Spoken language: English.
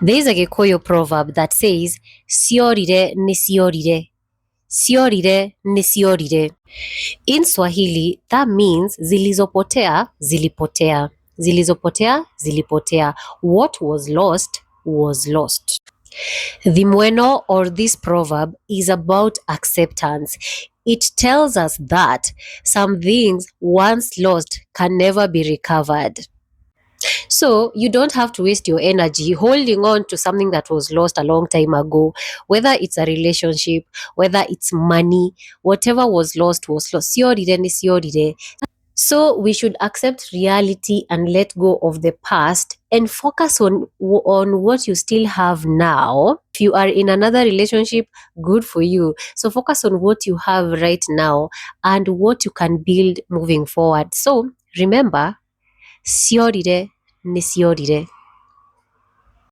There is a Kikuyu proverb that says, Ciorire ni ciorire. Ciorire ni ciorire. In Swahili, that means zilizopotea, zilipotea. Zilizopotea, zilipotea. What was lost was lost. The mweno, or this proverb, is about acceptance. It tells us that some things once lost can never be recovered. So you don't have to waste your energy holding on to something that was lost a long time ago, whether it's a relationship, whether it's money, whatever was lost was lost. Ciorire ni ciorire. So we should accept reality and let go of the past and focus on what you still have now. If you are in another relationship, good for you. So focus on what you have right now and what you can build moving forward. So remember, ciorire ni ciorire.